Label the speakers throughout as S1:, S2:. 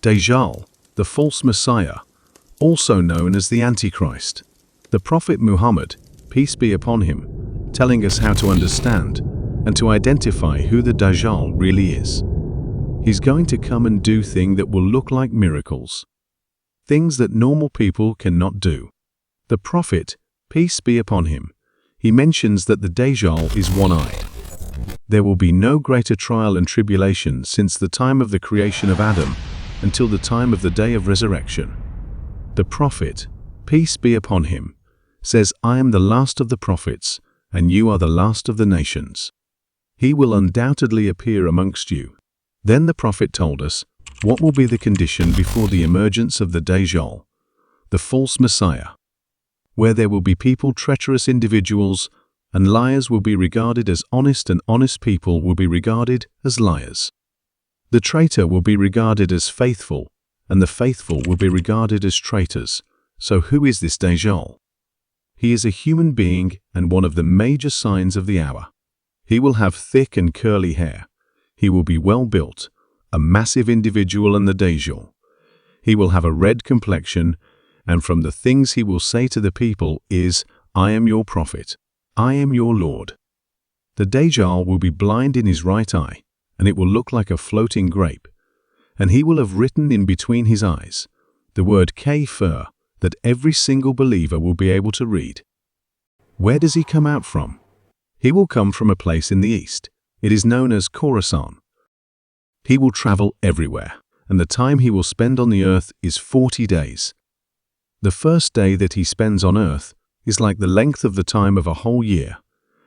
S1: Dajjal, the false Messiah, also known as the Antichrist. The Prophet Muhammad, peace be upon him, telling us how to understand and to identify who the Dajjal really is. He's going to come and do things that will look like miracles, things that normal people cannot do. The Prophet, peace be upon him, he mentions that the Dajjal is one-eyed. There will be no greater trial and tribulation since the time of the creation of Adam until the time of the day of resurrection. The Prophet, peace be upon him, says, I am the last of the prophets, and you are the last of the nations. He will undoubtedly appear amongst you. Then the Prophet told us what will be the condition before the emergence of the Dajjal, the false Messiah, where there will be people, treacherous individuals, and liars will be regarded as honest, and honest people will be regarded as liars. The traitor will be regarded as faithful, and the faithful will be regarded as traitors. So who is this Dajjal? He is a human being and one of the major signs of the hour. He will have thick and curly hair. He will be well built, a massive individual, and the Dajjal. He will have a red complexion, and from the things he will say to the people is, I am your prophet. I am your Lord. The Dajjal will be blind in his right eye, and it will look like a floating grape. And he will have written in between his eyes the word Kafir that every single believer will be able to read. Where does he come out from? He will come from a place in the east. It is known as Khorasan. He will travel everywhere, and the time he will spend on the earth is 40 days. The first day that he spends on earth is like the length of the time of a whole year,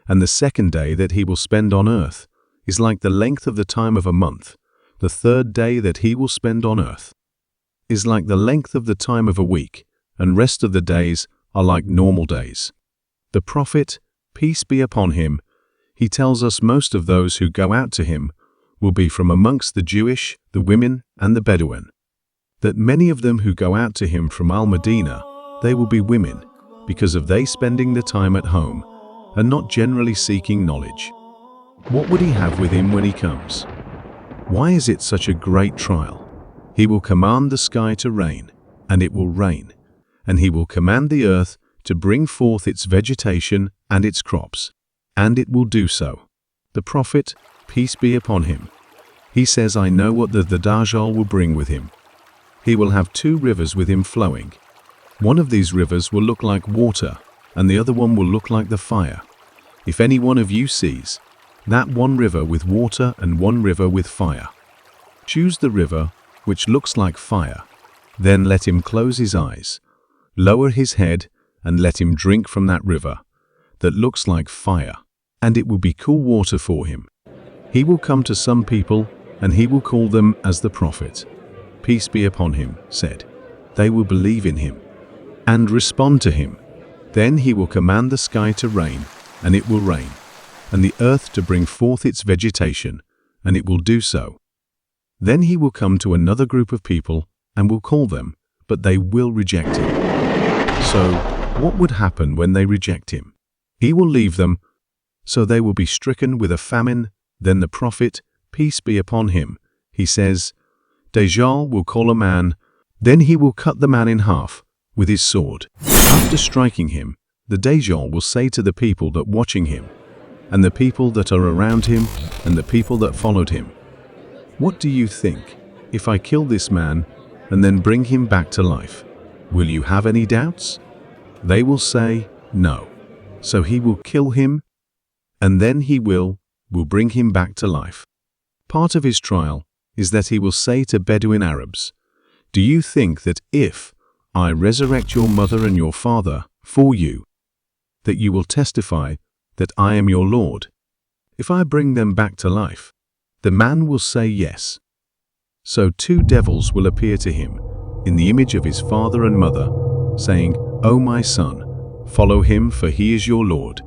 S1: and the second day that he will spend on earth is like the length of the time of a month. The third day that he will spend on earth is like the length of the time of a week, and rest of the days are like normal days. The Prophet, peace be upon him, he tells us most of those who go out to him will be from amongst the Jewish, the women, and the Bedouin. That many of them who go out to him from Al-Madinah, they will be women, because of they spending the time at home and not generally seeking knowledge. What would he have with him when he comes? Why is it such a great trial? He will command the sky to rain, and it will rain, and he will command the earth to bring forth its vegetation and its crops, and it will do so. The Prophet, peace be upon him, he says, I know what the Dajjal will bring with him. He will have 2 rivers with him flowing. One of these rivers will look like water, and the other one will look like the fire. If any one of you sees that one river with water and one river with fire, choose the river which looks like fire. Then let him close his eyes, lower his head, and let him drink from that river that looks like fire, and it will be cool water for him. He will come to some people, and he will call them as the Prophet, peace be upon him, said. They will believe in him and respond to him. Then he will command the sky to rain, and it will rain, and the earth to bring forth its vegetation, and it will do so. Then he will come to another group of people and will call them, but they will reject him. So, what would happen when they reject him? He will leave them, so they will be stricken with a famine. Then the Prophet, peace be upon him, he says, Dajjal will call a man, then he will cut the man in half with his sword. After striking him, the Dajjal will say to the people that watching him, and the people that are around him, and the people that followed him, what do you think? If I kill this man and then bring him back to life, will you have any doubts? They will say, no. So he will kill him, and then he will bring him back to life. Part of his trial is that he will say to Bedouin Arabs, do you think that if I resurrect your mother and your father for you, that you will testify that I am your Lord? If I bring them back to life, the man will say yes. So 2 devils will appear to him in the image of his father and mother, saying, O my son, follow him, for he is your Lord.